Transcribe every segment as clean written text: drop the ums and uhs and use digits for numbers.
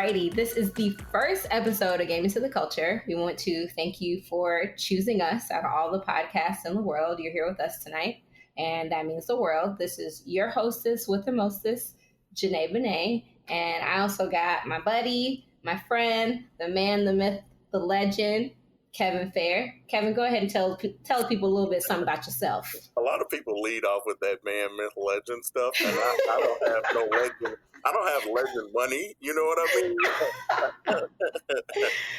Alrighty, this is the first episode of Gaming to the Culture. We want to thank you for choosing us out of all the podcasts in the world. You're here with us tonight, and that means the world. This is your hostess with the mostest, Junae Benne, and I also got my buddy, my friend, the man, the myth, the legend, Kevin Fair. Kevin, go ahead and tell people a little bit something about yourself. A lot of people lead off with that man, myth, legend stuff, and I don't have no legend. I don't have legend money. You know what I mean?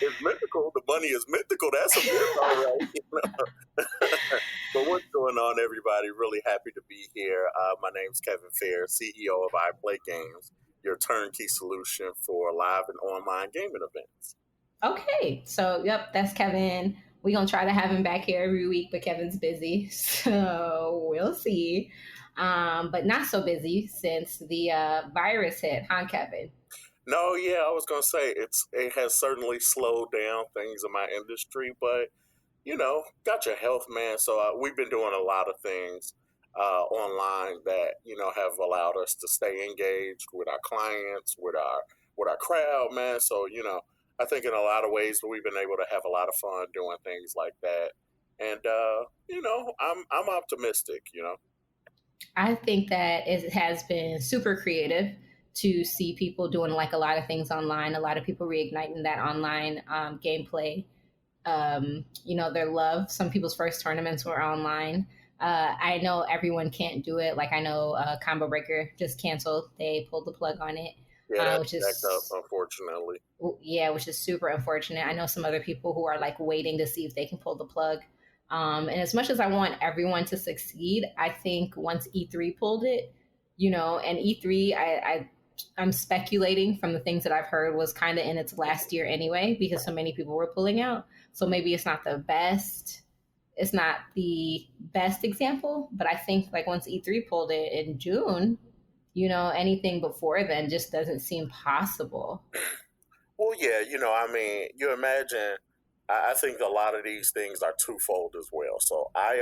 It's mythical. The money is mythical. That's a myth, all right. You know? But what's going on, everybody? Really happy to be here. My name's Kevin Fair, CEO of I Play Games, your turnkey solution for live and online gaming events. Okay, so yep, that's Kevin. We're going to try to have him back here every week, but Kevin's busy, so we'll see. But not so busy since the virus hit, huh, Kevin? No, yeah, I was going to say it has certainly slowed down things in my industry, but, you know, got your health, man. So we've been doing a lot of things online that, you know, have allowed us to stay engaged with our clients, with our crowd, man. So, you know, I think in a lot of ways we've been able to have a lot of fun doing things like that. And, you know, I'm optimistic, you know. I think that it has been super creative to see people doing like a lot of things online, a lot of people reigniting that online gameplay. You know, their love. Some people's first tournaments were online. I know everyone can't do it. Like I know Combo Breaker just canceled. They pulled the plug on it. Yeah, which is up, unfortunately. Yeah, which is super unfortunate. I know some other people who are like waiting to see if they can pull the plug. And as much as I want everyone to succeed, I think once E3 pulled it, you know, and E3, I'm speculating from the things that I've heard was kind of in its last year anyway, because so many people were pulling out. So maybe it's not the best. It's not the best example, but I think like once E3 pulled it in June, you know, anything before then just doesn't seem possible. Well, yeah, you know, I mean, you imagine. I think a lot of these things are twofold as well. So I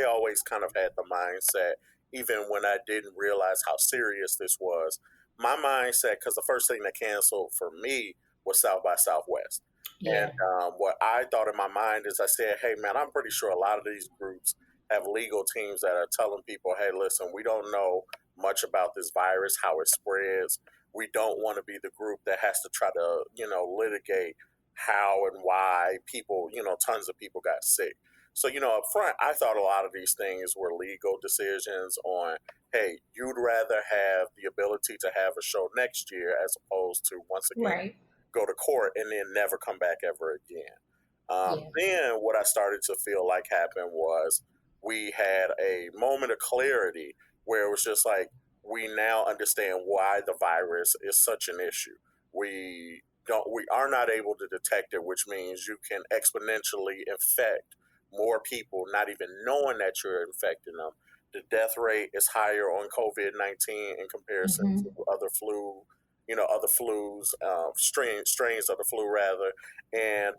always kind of had the mindset, even when I didn't realize how serious this was. My mindset, because the first thing that canceled for me was South by Southwest. Yeah. And what I thought in my mind is I said, hey, man, I'm pretty sure a lot of these groups have legal teams that are telling people, hey, listen, we don't know much about this virus, how it spreads. We don't want to be the group that has to try to, you know, litigate how and why people, you know, tons of people got sick. So, you know, up front, I thought a lot of these things were legal decisions on, hey, you'd rather have the ability to have a show next year as opposed to, once again, go to court and then never come back ever again. Then what I started to feel like happened was we had a moment of clarity where it was just like, we now understand why the virus is such an issue. We are not able to detect it, which means you can exponentially infect more people, not even knowing that you're infecting them. The death rate is higher on COVID-19 in comparison to other flu, you know, other flus, strains of the flu rather. And,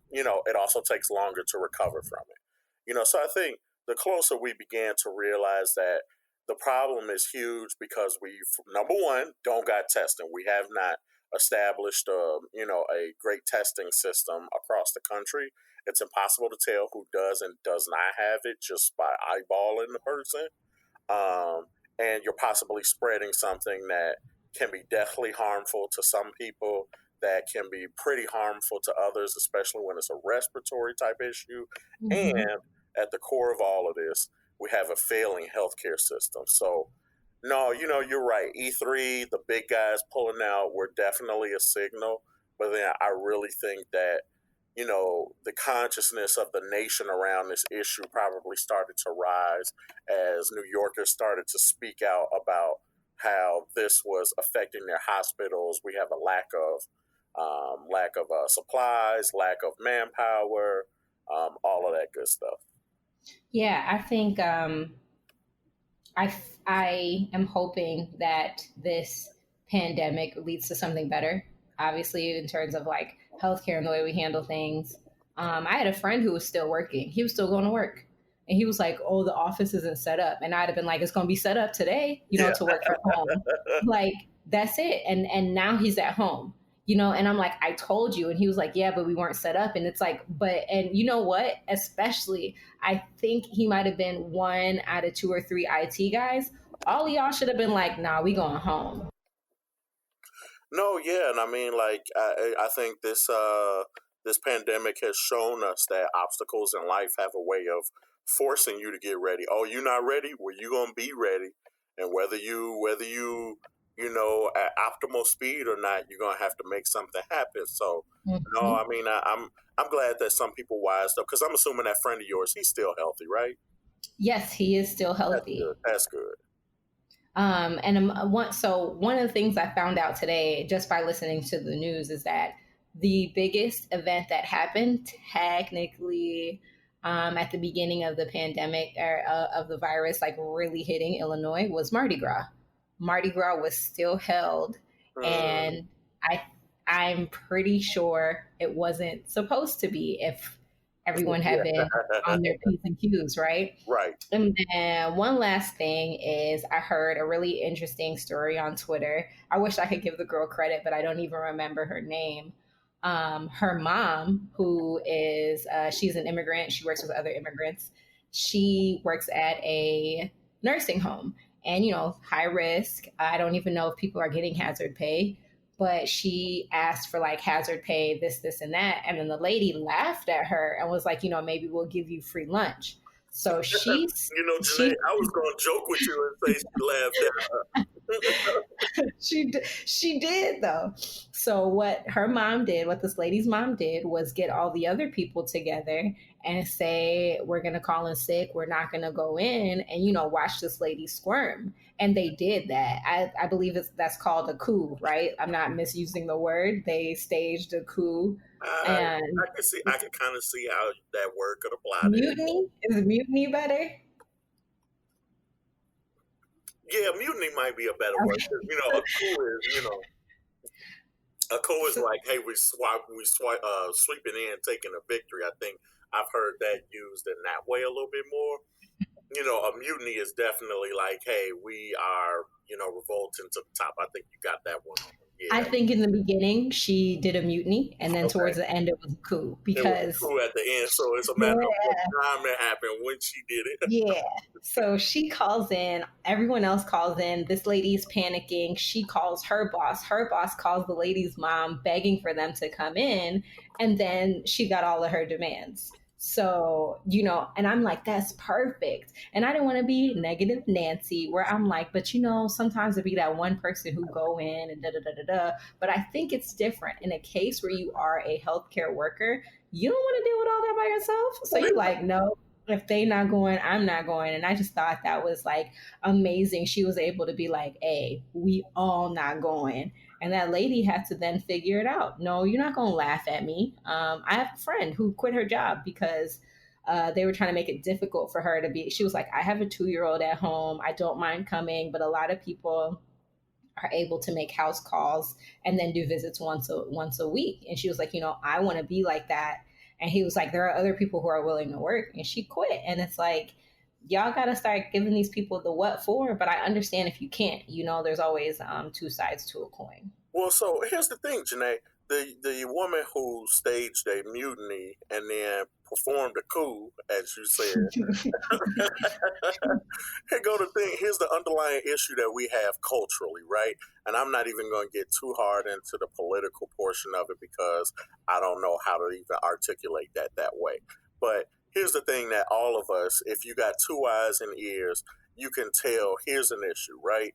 you know, it also takes longer to recover from it. You know, so I think the closer we began to realize that the problem is huge because we, number one, don't got testing. We have not established, you know, a great testing system across the country. It's impossible to tell who does and does not have it just by eyeballing the person. And you're possibly spreading something that can be deathly harmful to some people, that can be pretty harmful to others, especially when it's a respiratory type issue. And at the core of all of this, we have a failing healthcare system. So, no, you know, you're right. E3, the big guys pulling out were definitely a signal. But then I really think that, you know, the consciousness of the nation around this issue probably started to rise as New Yorkers started to speak out about how this was affecting their hospitals. We have a lack of supplies, lack of manpower, all of that good stuff. Yeah, I think I am hoping that this pandemic leads to something better. Obviously, in terms of like healthcare and the way we handle things. I had a friend who was still working. He was still going to work. And he was like, oh, the office isn't set up. And I'd have been like, it's going to be set up today, you know, to work from home. Like, that's it. And now he's at home. And I'm like, I told you. And he was like, yeah, but we weren't set up. And it's like, and you know what? Especially, I think he might have been one out of two or three IT guys. All of y'all should have been like, nah, we going home. No, yeah, and I mean, like, I think this pandemic has shown us that obstacles in life have a way of forcing you to get ready. Oh, you're not ready? Well, you're gonna be ready, and whether you at optimal speed or not, you're gonna have to make something happen. So, no, Mhm. I mean, I'm glad that some people wised up because I'm assuming that friend of yours, he's still healthy, right? Yes, he is still That's healthy. good. That's good. One of the things I found out today just by listening to the news is that the biggest event that happened technically at the beginning of the pandemic or of the virus, like really hitting Illinois, was Mardi Gras. Mardi Gras was still held, Mm, and I I'm pretty sure it wasn't supposed to be if everyone had yeah, been on their P's and Q's, right? right. And then one last thing is I heard a really interesting story on Twitter. I wish I could give the girl credit, but I don't even remember her name. Her mom, who is she's an immigrant, she works with other immigrants. She works at a nursing home, and high risk. I don't even know if people are getting hazard pay, but she asked for like hazard pay, this, and that, and then the lady laughed at her and was like, maybe we'll give you free lunch. So Junae, she I was going to joke with you and say she laughed at. she did though. So what her mom did, what this lady's mom did, was get all the other people together and say, we're gonna call in sick, we're not gonna go in, and watch this lady squirm. And they did that. I believe that's called a coup, right? I'm not misusing the word. They staged a coup. And I can kind of see how that word could apply there. mutiny, is mutiny better? Yeah, mutiny might be a better word Okay. because a coup is So, like, hey, sweeping in, taking a victory. I think I've heard that used in that way a little bit more. A mutiny is definitely like, hey, we are revolting to the top. I think you got that one. I Yeah. think in the beginning she did a mutiny, and then Okay. towards the end it was a coup It was because cool at the end, so it's a matter of yeah, what time it happened when she did it. yeah. So she calls in, everyone else calls in. This lady's panicking. She calls her boss. Her boss calls the lady's mom, begging for them to come in. And then she got all of her demands. So, and I'm like, that's perfect. And I didn't want to be negative Nancy, where I'm like, but sometimes it be that one person who go in and da da da da da. But I think it's different in a case where you are a healthcare worker. You don't want to deal with all that by yourself. So you like, no, if they not going, I'm not going. And I just thought that was like amazing. She was able to be like, hey, we all not going. And that lady had to then figure it out. No, you're not going to laugh at me. I have a friend who quit her job because they were trying to make it difficult for her to be. She was like, I have a 2-year-old at home. I don't mind coming, but a lot of people are able to make house calls and then do visits once a week. And she was like, I want to be like that. And he was like, there are other people who are willing to work. And she quit. And it's like, y'all got to start giving these people the what for. But I understand if you can't, there's always two sides to a coin. Well, so here's the thing, Janae. The woman who staged a mutiny and then performed a coup, as you said, here go the thing. Here's the underlying issue that we have culturally, right? And I'm not even going to get too hard into the political portion of it because I don't know how to even articulate that way. But here's the thing that all of us, if you got two eyes and ears, you can tell. Here's an issue, right?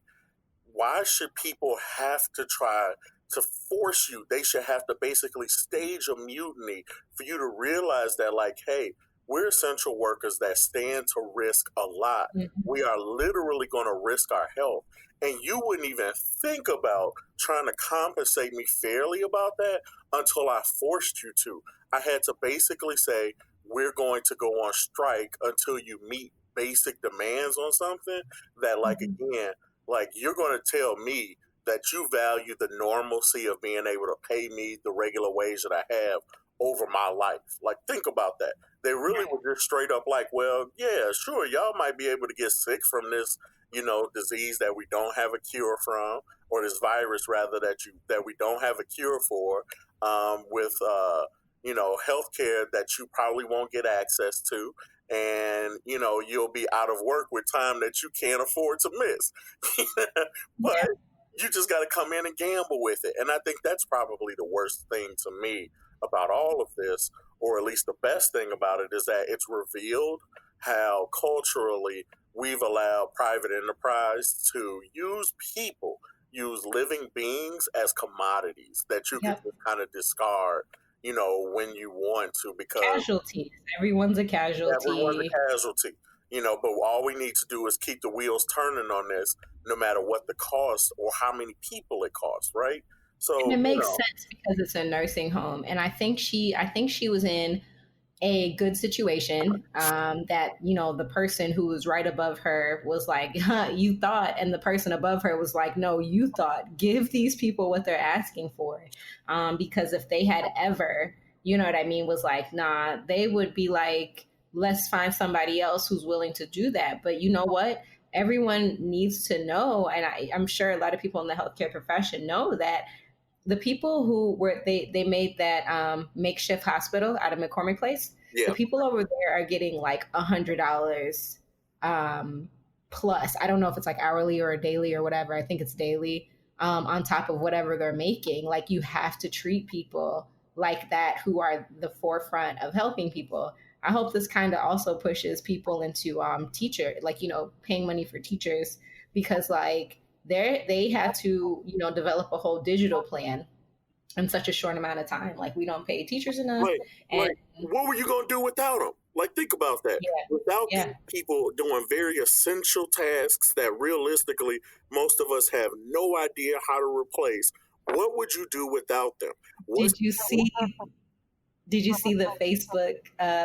Why should people have to try to force you? They should have to basically stage a mutiny for you to realize that, like, hey, we're essential workers that stand to risk a lot. Mhm. We are literally going to risk our health. And you wouldn't even think about trying to compensate me fairly about that until I forced you to. I had to basically say, we're going to go on strike until you meet basic demands on something that, like, Mhm. again, like, you're going to tell me that you value the normalcy of being able to pay me the regular wage that I have over my life. Like, think about that. They really were just straight up like, well, yeah, sure, y'all might be able to get sick from this disease that we don't have a cure from, or this virus rather that we don't have a cure for, with healthcare that you probably won't get access to, and you'll be out of work with time that you can't afford to miss. Yeah. But you just got to come in and gamble with it, and I think that's probably the worst thing to me about all of this, or at least the best thing about it, is that it's revealed how culturally we've allowed private enterprise to use living beings as commodities that you can Yep. just kind of discard, when you want to, because Casualties. Everyone's a everyone's casualty. a casualty. But all we need to do is keep the wheels turning on this, no matter what the cost or how many people it costs, right? And it So, makes sense because it's a nursing home. And I think she was in a good situation, that the person who was right above her was like, huh, you thought, and the person above her was like, no, you thought, give these people what they're asking for, because if they had ever, you know what I mean, was like, nah, they would be like, let's find somebody else who's willing to do that. But you know what, everyone needs to know, and I'm sure a lot of people in the healthcare profession know that the people who were they made that makeshift hospital out of McCormick Place. The yeah, people over there are getting like $100 plus. I don't know if it's like hourly or daily or whatever. I think it's daily, on top of whatever they're making. Like you have to treat people like that who are the forefront of helping people. I hope this kind of also pushes people into teacher, like paying money for teachers, because like they had to develop a whole digital plan in such a short amount of time. Like we don't pay teachers enough, like, and what were you gonna do without them? Like, think about that. yeah, Without these yeah. people doing very essential tasks that realistically most of us have no idea how to replace, what would you do without them? What's Did you see? Did you see the Facebook?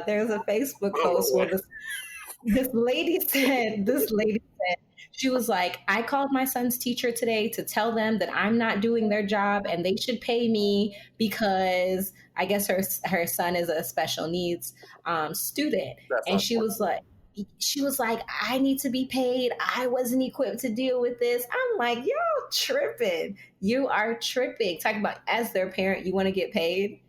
There's a Facebook post oh, where this lady said she was like, I called my son's teacher today to tell them that I'm not doing their job and they should pay me because I guess her son is a special needs student. that's And she was like, I need to be paid. I wasn't equipped to deal with this. I'm like, y'all tripping. You are tripping. Talk about, as their parent, you want to get paid.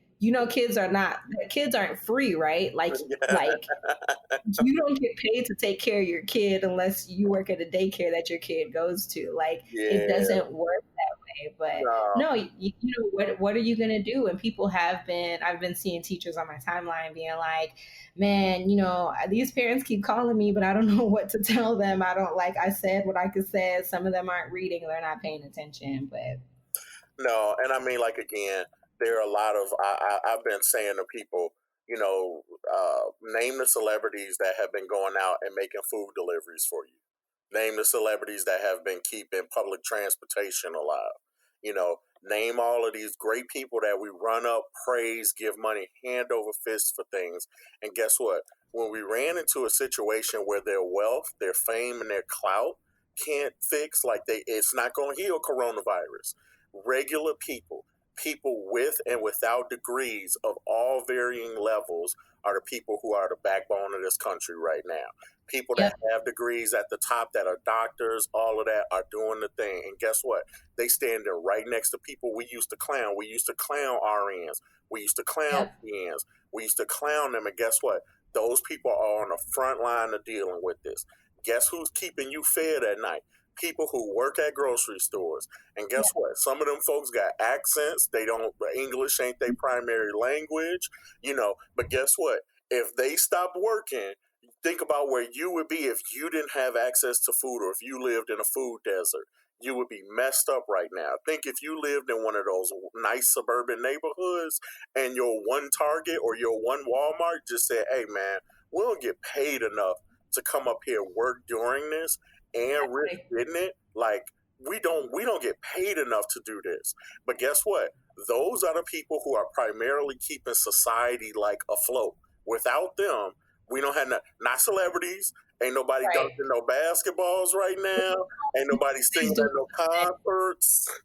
Kids aren't free, right? Like you don't get paid to take care of your kid unless you work at a daycare that your kid goes to. Like it yeah, doesn't work that way. But no, no, what are you gonna do? And people I've been seeing teachers on my timeline being like, man, these parents keep calling me, but I don't know what to tell them. I said what I could say. Some of them aren't reading, they're not paying attention. But no, and I mean, like, again, there are a lot of I've been saying to people, name the celebrities that have been going out and making food deliveries for you. Name the celebrities that have been keeping public transportation alive. Name all of these great people that we run up, praise, give money hand over fist for things. And guess what? When we ran into a situation where their wealth, their fame, and their clout can't fix, like, it's not going to heal coronavirus. Regular people with and without degrees of all varying levels, are the people who are the backbone of this country right now. People that yep, have degrees at the top, that are doctors, all of that, are doing the thing. And guess what? They stand there right next to people we used to clown. We used to clown RNs. We used to clown yep, PNs. We used to clown them. And guess what? Those people are on the front line of dealing with this. Guess who's keeping you fed at night? People who work at grocery stores. And guess yep, what? Some of them folks got accents. They don't, English ain't their primary language, but guess what? If they stopped working, think about where you would be if you didn't have access to food, or if you lived in a food desert. You would be messed up right now. Think if you lived in one of those nice suburban neighborhoods, and your one Target or your one Walmart just said, hey, man, we don't get paid enough to come up here and work during this and risk exactly. getting it. Like, we don't get paid enough to do this. But guess what? Those are the people who are primarily keeping society, like, afloat. Without them, we don't have not celebrities. Ain't nobody Right. dunking no basketballs right now. Ain't nobody singing She's doing at no something. concerts.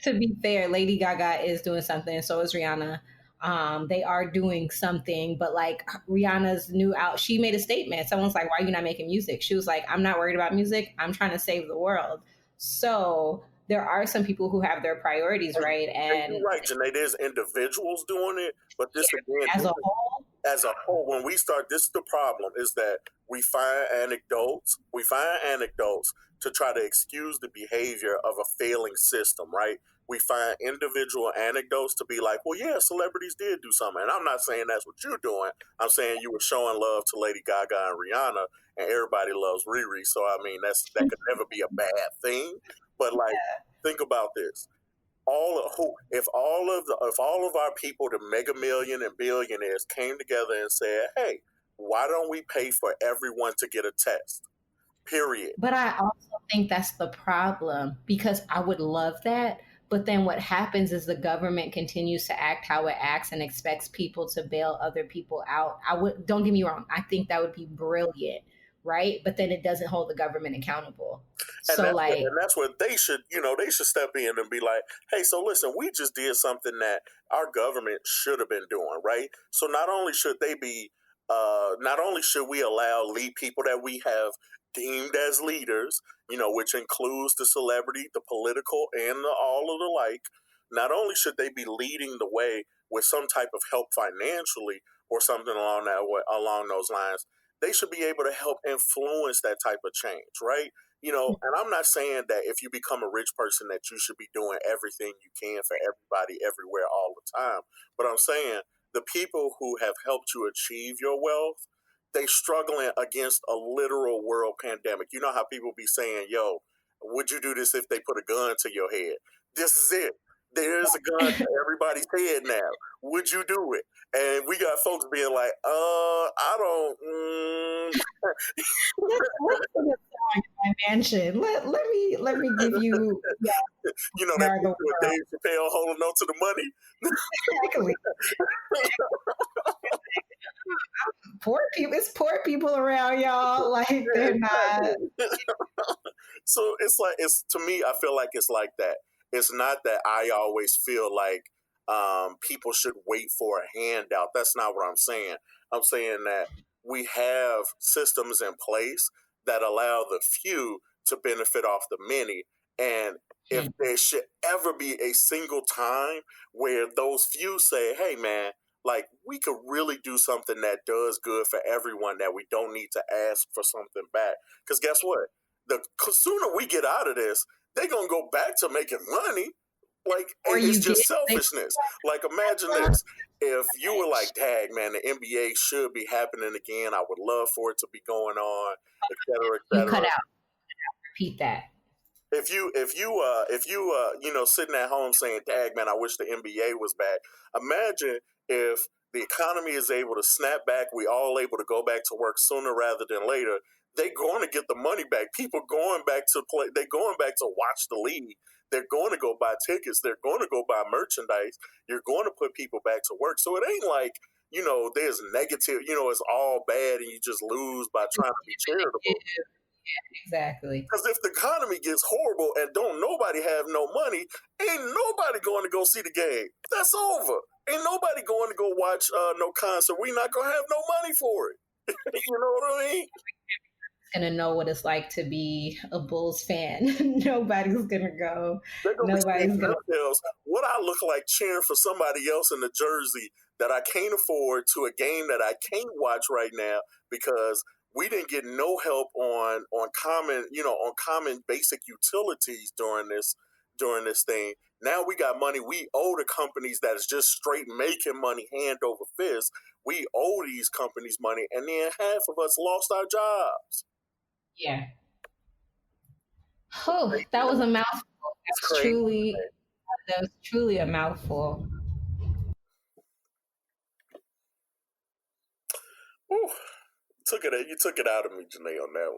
To be fair, Lady Gaga is doing something, so is Rihanna. They are doing something, but like Rihanna's new out, she made a statement. Someone's like, "Why are you not making music?" She was like, "I'm not worried about music. I'm trying to save the world." So there are some people who have their priorities right, And you're and right, Junae. There's individuals doing it, but this again, as a whole, as a whole, when we start, this is the problem: is that we find anecdotes to try to excuse the behavior of a failing system, right? We find individual anecdotes to be like, well, yeah, celebrities did do something. And I'm not saying that's what you're doing. I'm saying you were showing love to Lady Gaga and Rihanna, and everybody loves Riri. So I mean, that could never be a bad thing. But like, think about this: if all of our people, the mega million and billionaires, came together and said, "Hey, why don't we pay for everyone to get a test?" Period. but I also think that's the problem because I would love that. But then what happens is the government continues to act how it acts and expects people to bail other people out. I would, don't get me wrong, I think that would be brilliant, right? But then it doesn't hold the government accountable. So like, And that's where they should, they should step in and be like, "Hey, so listen, we just did something that our government should have been doing, right? So not only should we allow lead people that we have deemed as leaders, which includes the celebrity, the political, and all of the like. Not only should they be leading the way with some type of help financially or something along those lines, they should be able to help influence that type of change, right? And I'm not saying that if you become a rich person that you should be doing everything you can for everybody everywhere all the time. But I'm saying the people who have helped you achieve your wealth, they struggling against a literal world pandemic. You know how people be saying, "Yo, would you do this if they put a gun to your head?" This is it. There's a gun to everybody's head now. Would you do it? And we got folks being like, I don't. let's put it in my mansion. Let me give you That the picture with world. Dave Chappelle holding on to the money. Exactly. Poor people, it's poor people around y'all. Like they're not. So it's to me, I feel like it's like that. It's not that I always feel like people should wait for a handout. That's not what I'm saying. I'm saying that we have systems in place that allow the few to benefit off the many. And if there should ever be a single time where those few say, "Hey, man, like we could really do something that does good for everyone, that we don't need to ask for something back." Because guess what? The sooner we get out of this, they're gonna go back to making money. Like, Or it's you get just selfishness. Like, imagine this: if you were like, "Dag, man, the NBA should be happening again. I would love for it to be going on, et cetera, et you cut cetera." out, repeat that. If you sitting at home saying, "Dag, man, I wish the NBA was back." Imagine if the economy is able to snap back, we all able to go back to work sooner rather than later. They're going to get the money back. People going back to play. They're going back to watch the league. They're going to go buy tickets. They're going to go buy merchandise. You're going to put people back to work. So it ain't like, there's negative, it's all bad and you just lose by trying to be charitable. Exactly. Because if the economy gets horrible and don't nobody have no money, ain't nobody going to go see the game. That's over. Ain't nobody going to go watch no concert. We not going to have no money for it. You know what I mean? Gonna know what it's like to be a Bulls fan. Nobody's gonna go. They're going to be saying Nobody's to gonna. themselves, what I look like cheering for somebody else in the jersey that I can't afford to a game that I can't watch right now because we didn't get no help on common basic utilities during this thing. Now we got money. We owe the companies that is just straight making money hand over fist. We owe these companies money, and then half of us lost our jobs. Yeah. Oh, that was a mouthful. It's crazy. That was truly a mouthful. Whew. You took it out of me, Junae, on that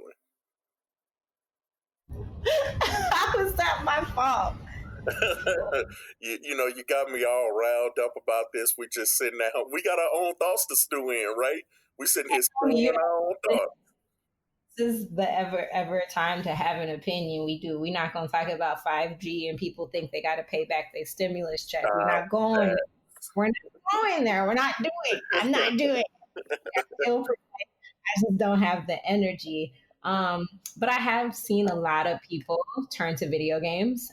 one. How was that my fault? You got me all riled up about this. We just sitting at home. We got our own thoughts to stew in, right? We sitting here stewing Yeah, our own thoughts. this is the ever time to have an opinion. We do. We're not gonna talk about 5G and people think they got to pay back their stimulus check. We're not going. We're not going there. We're not doing. I'm not doing. I just don't have the energy. But I have seen a lot of people turn to video games,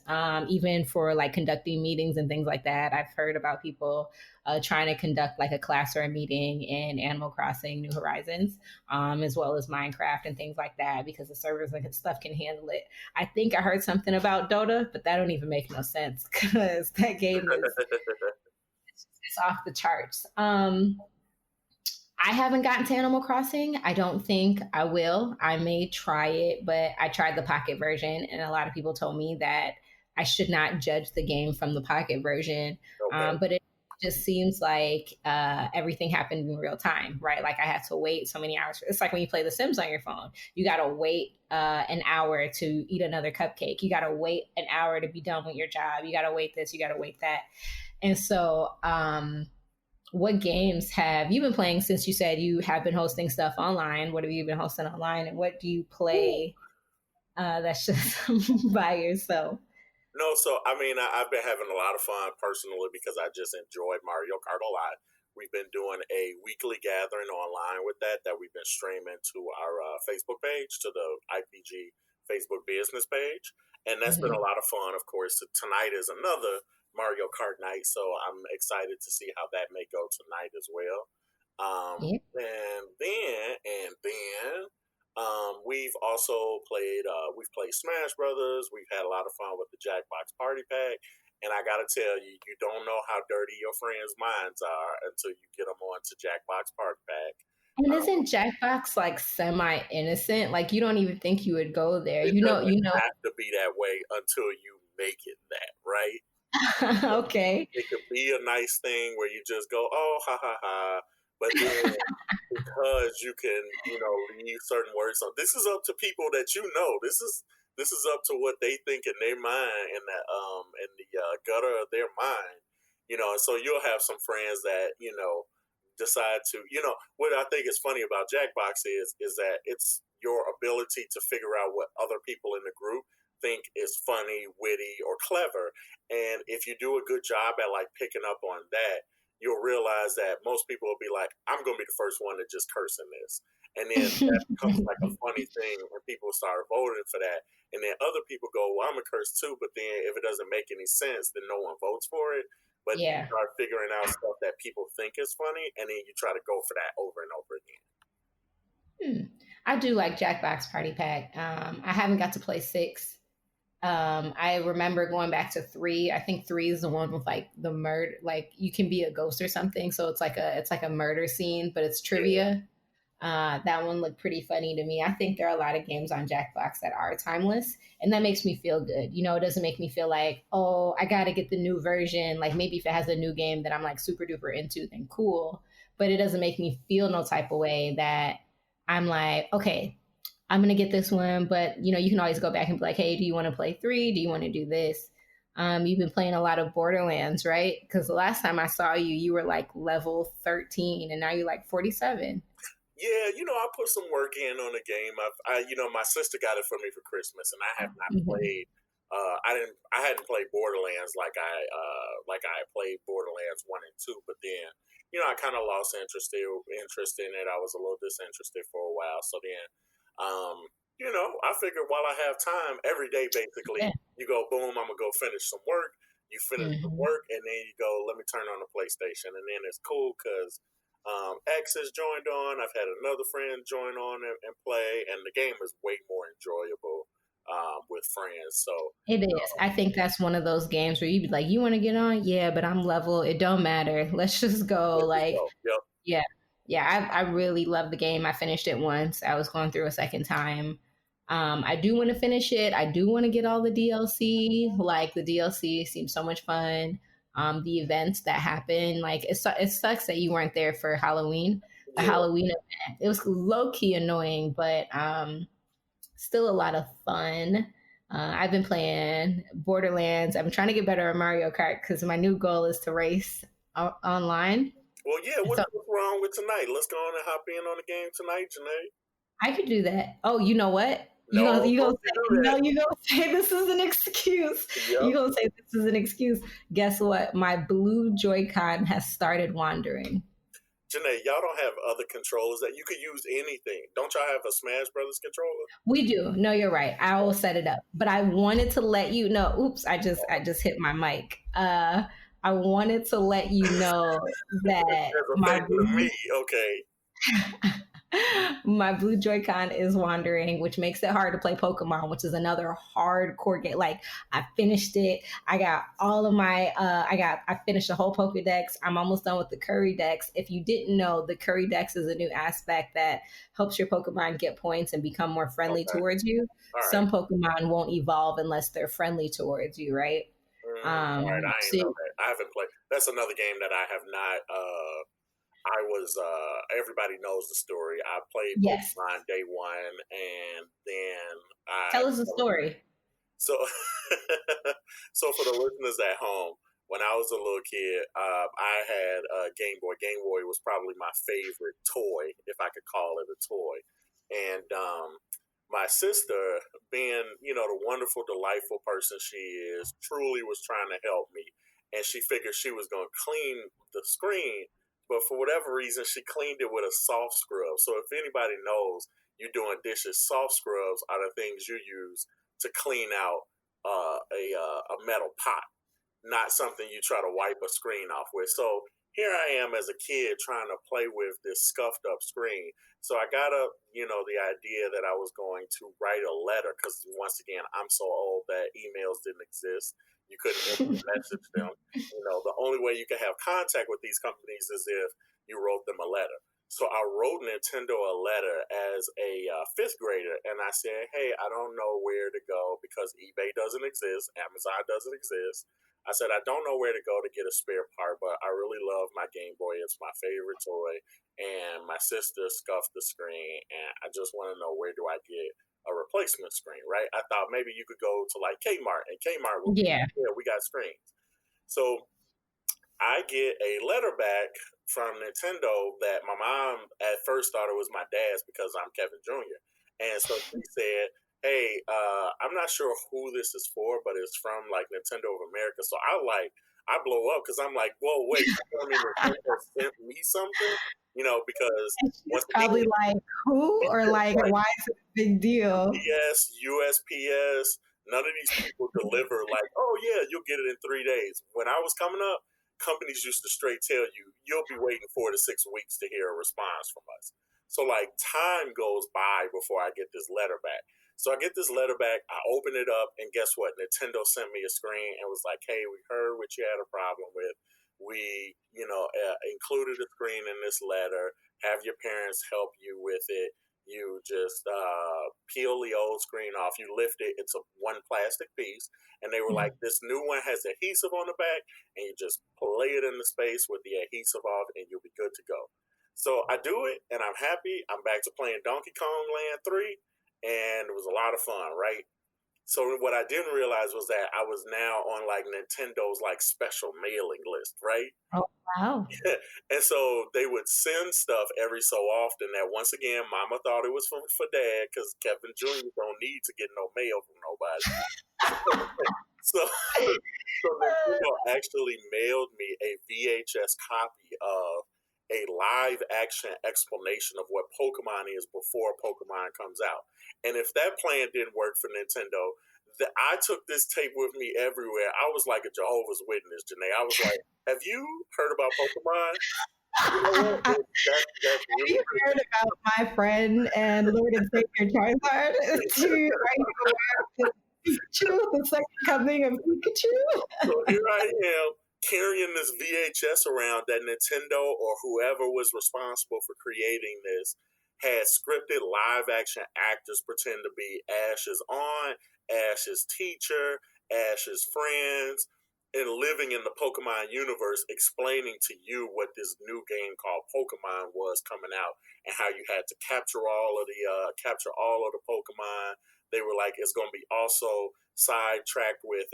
even for like conducting meetings and things like that. I've heard about people trying to conduct like a class or a meeting in Animal Crossing New Horizons, as well as Minecraft and things like that, because the servers and stuff can handle it. I think I heard something about Dota, but that don't even make no sense because that game is it's off the charts. I haven't gotten to Animal Crossing. I don't think I will. I may try it, but I tried the pocket version, and a lot of people told me that I should not judge the game from the pocket version. Okay. But it just seems like everything happened in real time, right? Like I had to wait so many hours. It's like when you play The Sims on your phone. You got to wait an hour to eat another cupcake. You got to wait an hour to be done with your job. You got to wait this. You got to wait that. And so, what games have you been playing since you said you have been hosting stuff online? What have you been hosting online, and what do you play that's just by yourself? No, so I mean, I've been having a lot of fun personally because I just enjoyed Mario Kart a lot. We've been doing a weekly gathering online with that we've been streaming to our Facebook page, to the IPG Facebook business page, and that's been a Mm-hmm. lot of fun. Of course, tonight is another Mario Kart night, so I'm excited to see how that may go tonight as well. Yeah. And then we've also played. We've played Smash Brothers. We've had a lot of fun with the Jackbox Party Pack. And I gotta tell you, you don't know how dirty your friends' minds are until you get them onto Jackbox Party Pack. And Um, isn't Jackbox like semi innocent? Like you don't even think you would go there. it You doesn't know. have to be that way until you make it that, right? Okay. It could be a nice thing where you just go, oh, ha ha ha. But then because you can, leave certain words on. This is up to people that you know. This is up to what they think in their mind, in the gutter of their mind. And so you'll have some friends that decide to. What I think is funny about Jackbox is that it's your ability to figure out what other people in the group think is funny, witty, or clever. And if you do a good job at like picking up on that, you'll realize that most people will be like, I'm going to be the first one to just curse in this. And then that becomes like a funny thing when people start voting for that. And then other people go, well, I'm a curse too. But then if it doesn't make any sense, then no one votes for it. But you Yeah. start figuring out stuff that people think is funny. And then you try to go for that over and over again. Hmm. I do like Jackbox Party Pack. I haven't got to play six. I remember going back to three. I think three is the one with like the murder, like you can be a ghost or something. So it's like a murder scene, but it's Yeah. trivia. That one looked pretty funny to me. I think there are a lot of games on Jackbox that are timeless, and that makes me feel good. It doesn't make me feel like, oh, I got to get the new version. Like maybe if it has a new game that I'm like super duper into, then cool. But it doesn't make me feel no type of way that I'm like, okay, I'm gonna get this one. But you can always go back and be like, hey, do you want to play three? Do you want to do this? You've been playing a lot of Borderlands, right? Because the last time I saw you, you were like level 13, and now you're like 47. Yeah, I put some work in on the game. My sister got it for me for Christmas, and I have not Mhm. played. I hadn't played Borderlands like I played Borderlands 1 and 2, but then I kind of lost interest in it. I was a little disinterested for a while. So then, I figured while I have time, every day basically, Yeah. you go boom, I'm gonna go finish some work. You finish the Mhm. work, and then you go, let me turn on the PlayStation, and then it's cool because X has joined on. I've had another friend join on and play, and the game is way more enjoyable with friends. So, It is. I think that's one of those games where you be like, you want to get on? Yeah, but I'm level. It don't matter. Let's just go. let's just Like, go. Yep. yeah. Yeah, I really love the game. I finished it once. I was going through a second time. I do want to finish it. I do want to get all the DLC. Like, the DLC seems so much fun. The events that happen, like, it sucks that you weren't there for Halloween. The Yeah. Halloween event. It was low key annoying, but still a lot of fun. I've been playing Borderlands. I'm trying to get better at Mario Kart because my new goal is to race online. Well, yeah. So What's wrong with tonight? Let's go on and hop in on the game tonight, Junae. I could do that. Oh, you know what? No, You gonna don't you say do no? that. You gonna say this is an excuse? You Yep. gonna say this is an excuse? Guess what? My blue Joy-Con has started wandering. Junae, y'all don't have other controllers that you could use anything. Don't y'all have a Smash Brothers controller? We do. No, you're right. I will set it up. But I wanted to let you know. Oops, I just hit my mic. I wanted to let you know that As a favor to me, okay. my blue Joy-Con is wandering, which makes it hard to play Pokemon, which is another hardcore game. Like I finished it. I got all of my I finished the whole Pokedex. I'm almost done with the Curry Dex. If you didn't know, the Curry Dex is a new aspect that helps your Pokemon get points and become more friendly Okay. towards you. All right. Some Pokemon won't evolve unless they're friendly towards you, right? All right. I ain't So know that. I haven't played. That's another game that I have not. I was. Everybody knows the story. I played yes. Pokemon day one, and then I. Tell us a story. So, so for the listeners at home, when I was a little kid, I had a Game Boy. Game Boy was probably my favorite toy, if I could call it a toy. And my sister, being the wonderful, delightful person she is, truly was trying to help me, and she figured she was going to clean the screen, but for whatever reason, she cleaned it with a soft scrub. So if anybody knows, you're doing dishes, soft scrubs are the things you use to clean out a metal pot, not something you try to wipe a screen off with. So here I am as a kid trying to play with this scuffed up screen. So I got up, the idea that I was going to write a letter because once again, I'm so old that emails didn't exist. You couldn't instant message them. The only way you could have contact with these companies is if you wrote them a letter. So I wrote Nintendo a letter as a fifth grader, and I said, "Hey, I don't know where to go because eBay doesn't exist, Amazon doesn't exist. I said I don't know where to go to get a spare part, but I really love my Game Boy. It's my favorite toy, and my sister scuffed the screen, and I just want to know where do I get a replacement screen, right? I thought maybe you could go to like Kmart, and Kmart will be, Yeah. yeah, we got screens. So I get a letter back from Nintendo that my mom at first thought it was my dad's because I'm Kevin Jr. And so she said, "Hey, I'm not sure who this is for, but it's from like Nintendo of America." So I blow up because I'm like, "Whoa, wait! You tell me Nintendo sent me something?" Because And she's once again, probably like, who? Or like, like why is it a big deal? UPS, USPS, none of these people deliver like, "Oh yeah, you'll get it in 3 days." When I was coming up, companies used to straight tell you you'll be waiting 4 to 6 weeks to hear a response from us. So like time goes by before I get this letter back. So I get this letter back, I open it up, and guess what? Nintendo sent me a screen and was like, "Hey, we heard what you had a problem with. We, included a screen in this letter. Have your parents help you with it. You just peel the old screen off. You lift it. It's a one plastic piece." And they were like, "This new one has adhesive on the back, and you just lay it in the space with the adhesive off, and you'll be good to go." So I do it, and I'm happy. I'm back to playing Donkey Kong Land 3, and it was a lot of fun, right? So what I didn't realize was that I was now on like Nintendo's like special mailing list, right? Oh, wow. And so they would send stuff every so often that once again, mama thought it was for dad because Kevin Jr. don't need to get no mail from nobody. So, so Nintendo actually mailed me a VHS copy of a live action explanation of what Pokemon is before Pokemon comes out. And if that plan didn't work for Nintendo, I took this tape with me everywhere. I was like a Jehovah's Witness, Junae. I was like, "Have you heard about Pokemon?" You know what? Have That's really you heard about my friend and Lord and Savior Charizard? Are you aware of the Pikachu, the second coming of Pikachu? so here I am carrying this VHS around that Nintendo or whoever was responsible for creating this had scripted live action actors pretend to be Ash's aunt, Ash's teacher, Ash's friends, and living in the Pokemon universe, explaining to you what this new game called Pokemon was coming out and how you had to capture all of the Pokemon. They were like, it's going to be also sidetracked with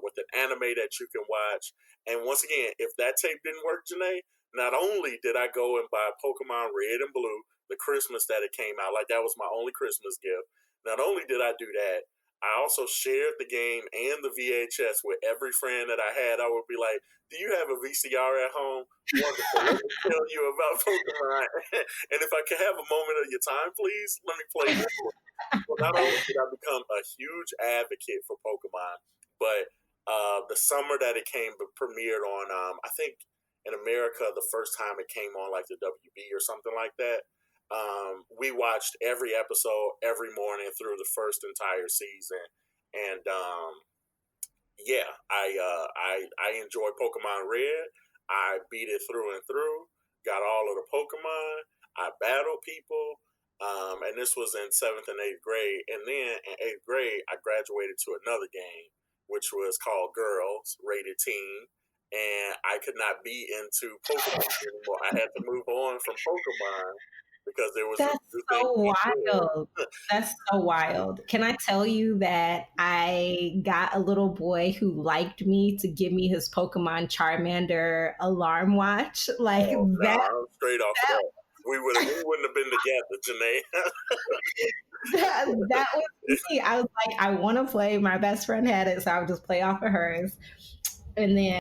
with an anime that you can watch. And once again, if that tape didn't work, Janae, not only did I go and buy Pokemon Red and Blue the Christmas that it came out, like that was my only Christmas gift. Not only did I do that, I also shared the game and the VHS with every friend that I had. I would be like, "Do you have a VCR at home? Wonderful. Let me tell you about Pokemon. And if I could have a moment of your time, please, let me play this one." So not only did I become a huge advocate for Pokemon, but the summer that it came premiered on, I think in America, the first time it came on like the WB or something like that. We watched every episode every morning through the first entire season, and yeah, I enjoyed Pokemon Red. I beat it through and through. Got all of the Pokemon. I battled people. And this was in seventh and eighth grade. And then in eighth grade, I graduated to another game, which was called Girls Rated Teen. And I could not be into Pokemon anymore. I had to move on from Pokemon because there was this That's new thing. so wild. That's so wild. Can I tell you that I got a little boy who liked me to give me his Pokemon Charmander alarm watch? Like Oh no, that, I'm straight off of that. We wouldn't have been together, Junae. that was me. I was like, I want to play. My best friend had it, so I would just play off of hers. And then,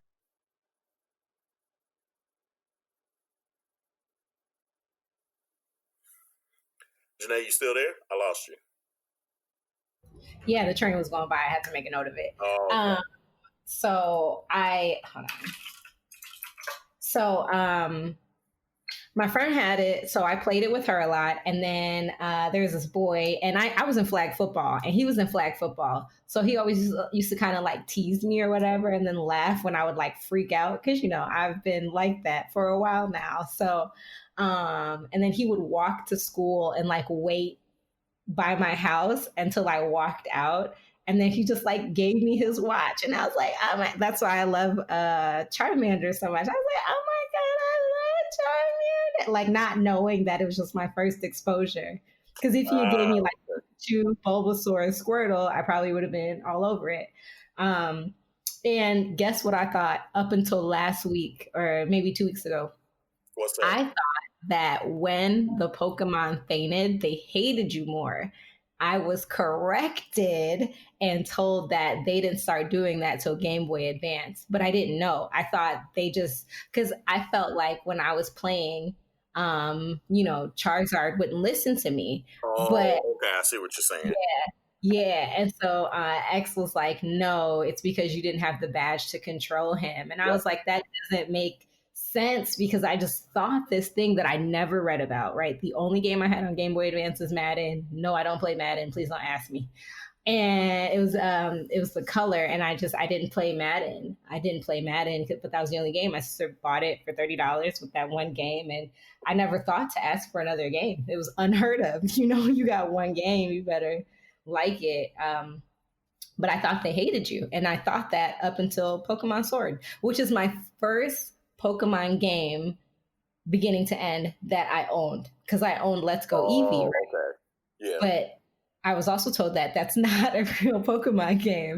Junae, you still there? I lost you. yeah, the train was going by. I had to make a note of it. Oh, okay. So I hold on. So my friend had it, so I played it with her a lot. And then there's this boy, and I was in flag football, and he was in flag football. So he always used to kind of like tease me or whatever, and then laugh when I would like freak out because I've been like that for a while now. So, and then he would walk to school and like wait by my house until I walked out. And then he just like gave me his watch. And I was like, oh my, that's why I love Charmander so much. I was like, oh my God, I love Charmander. Like not knowing that it was just my first exposure. Because if he had gave me like Pikachu, Bulbasaur, and Squirtle, I probably would have been all over it. And guess what I thought up until last week or maybe 2 weeks ago? What's that? I thought that when the Pokemon fainted, they hated you more. I was corrected and told that they didn't start doing that till Game Boy Advance, but I didn't know. I thought they just because I felt like when I was playing, Charizard wouldn't listen to me. Oh, But okay. I see what you're saying. yeah, and so X was like, "No, it's because you didn't have the badge to control him." And I Yep. was like, "That doesn't make sense because I just thought this thing that I never read about, right? The only game I had on Game Boy Advance is Madden. No, I don't play Madden. Please don't ask me." And it was the color, and I didn't play Madden. I didn't play Madden, but that was the only game. My sister bought it for $30 with that one game, and I never thought to ask for another game. It was unheard of. You got one game, you better like it. But I thought they hated you. And I thought that up until Pokemon Sword, which is my first Pokemon game beginning to end that I owned because I owned Let's Go Eevee. Right? Okay. Yeah. But I was also told that that's not a real Pokemon game.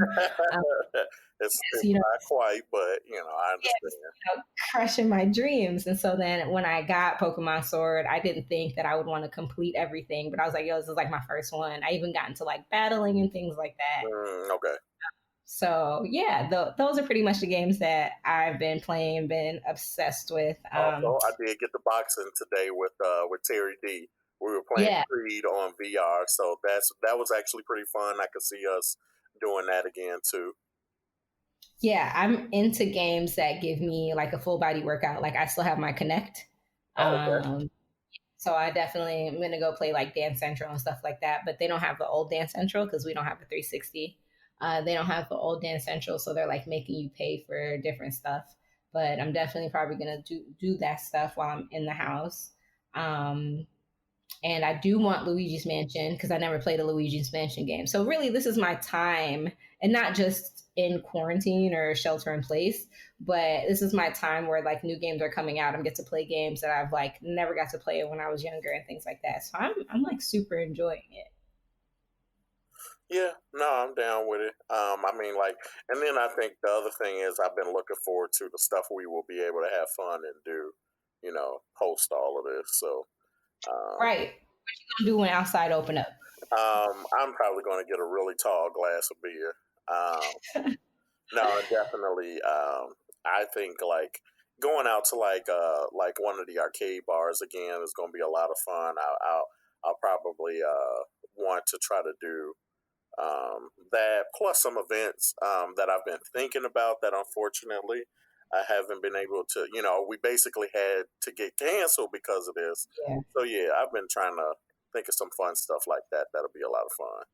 It's not quite, but I understand. Crushing my dreams. And so then when I got Pokemon Sword, I didn't think that I would want to complete everything, but I was like, yo, this is like my first one. I even got into like battling and things like that. Okay. So yeah, those are pretty much the games that I've been playing and been obsessed with. Also, I did get the boxing today with Terry D. We were playing Creed on VR, so that was actually pretty fun. I could see us doing that again too. Yeah, I'm into games that give me like a full body workout. Like I still have my Connect. Okay. So I definitely am gonna go play like Dance Central and stuff like that. But they don't have the old Dance Central because we don't have the 360. They don't have the old Dance Central, so they're like making you pay for different stuff. But I'm definitely probably gonna do that stuff while I'm in the house. And I do want Luigi's Mansion because I never played a Luigi's Mansion game. So really, this is my time, and not just in quarantine or shelter in place, but this is my time where like new games are coming out. I get to play games that I've like never got to play when I was younger and things like that. So I'm like super enjoying it. Yeah, no, I'm down with it. I mean, like, and then I think the other thing is I've been looking forward to the stuff we will be able to have fun and do. host all of this. So, Right. What you gonna do when outside open up? I'm probably going to get a really tall glass of beer. No, definitely. I think like going out to like one of the arcade bars again is going to be a lot of fun. I'll probably want to try to do that plus some events that I've been thinking about that unfortunately I haven't been able to. We basically had to get canceled because of this. Yeah. So yeah, I've been trying to think of some fun stuff like that. That'll be a lot of fun.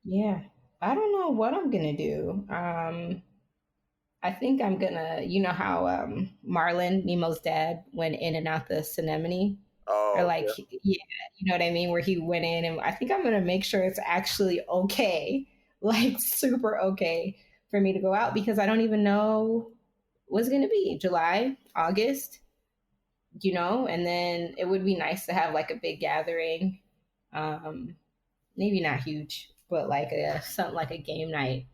Yeah. I don't know what I'm gonna do. I think I'm gonna, you know how Marlon, Nemo's dad, went in and out the Anemone, or Oh like, yeah, yeah, you know what I mean, where he went in, and I think I'm gonna make sure it's actually okay, like super okay for me to go out because I don't even know what's gonna be July, August, and then it would be nice to have like a big gathering, um, maybe not huge, but like a something like a game night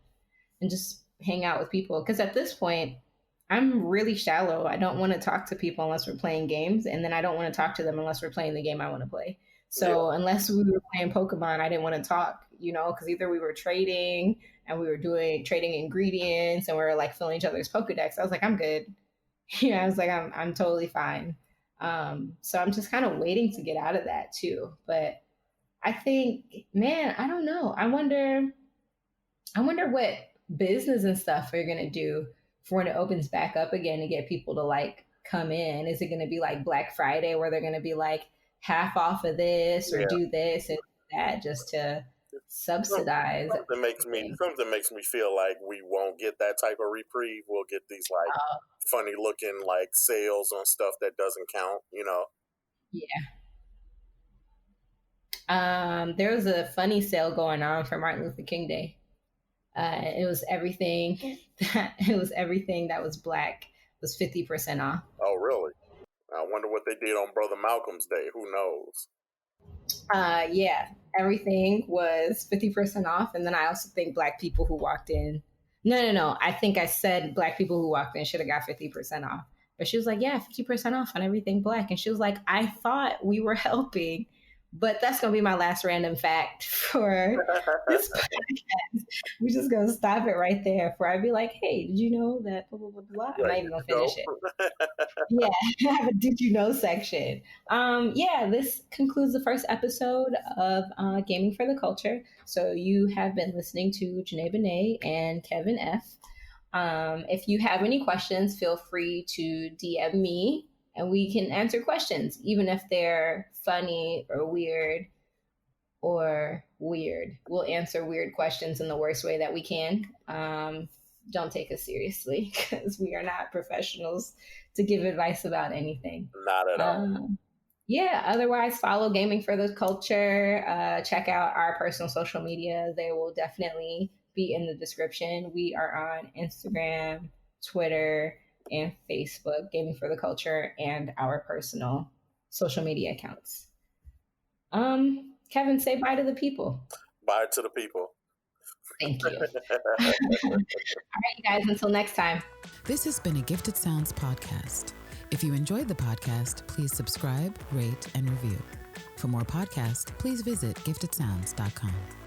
and just hang out with people. Because at this point, I'm really shallow. I don't want to talk to people unless we're playing games, and then I don't want to talk to them unless we're playing the game I want to play. yeah, So unless we were playing Pokemon, I didn't want to talk, because either we were trading and we were doing trading ingredients and we were like filling each other's Pokedex. I was like, I'm good. I was like, I'm totally fine. So I'm just kind of waiting to get out of that too. But I think, man, I don't know. I wonder what business and stuff are going to do for when it opens back up again to get people to like come in. Is it going to be like Black Friday where they're going to be like half off of this or yeah. do this and that just to subsidize everything? Something makes me feel like we won't get that type of reprieve. We'll get these like funny looking like sales on stuff that doesn't count. Yeah. There was a funny sale going on for Martin Luther King Day. It was everything that was black was 50% off. Oh really? I wonder what they did on Brother Malcolm's Day. Who knows? Yeah, everything was 50% off. And then I also think black people who walked in. No. I think I said black people who walked in should have got 50% off. But she was like, yeah, 50% off on everything black. And she was like, I thought we were helping. But that's going to be my last random fact for this podcast. We're just going to stop it right there before I'd be like, hey, did you know that blah, blah, blah, blah. I'm not even going to finish it. Yeah, I have a did you know section. Yeah, this concludes the first episode of Gaming for the Culture. So you have been listening to Junae Benne and Kevin F. If you have any questions, feel free to DM me and we can answer questions, even if they're funny or weird or weird. We'll answer weird questions in the worst way that we can. Don't take us seriously because we are not professionals to give advice about anything. Not at all. Yeah, otherwise, follow Gaming for the Culture. Check out our personal social media. They will definitely be in the description. We are on Instagram, Twitter, and Facebook, Gaming for the Culture, and our personal social media accounts. Kevin, say bye to the people. Bye to the people. Thank you. All right, you guys, until next time. This has been a Gifted Sounds podcast. If you enjoyed the podcast, please subscribe, rate, and review. For more podcasts, please visit giftedsounds.com.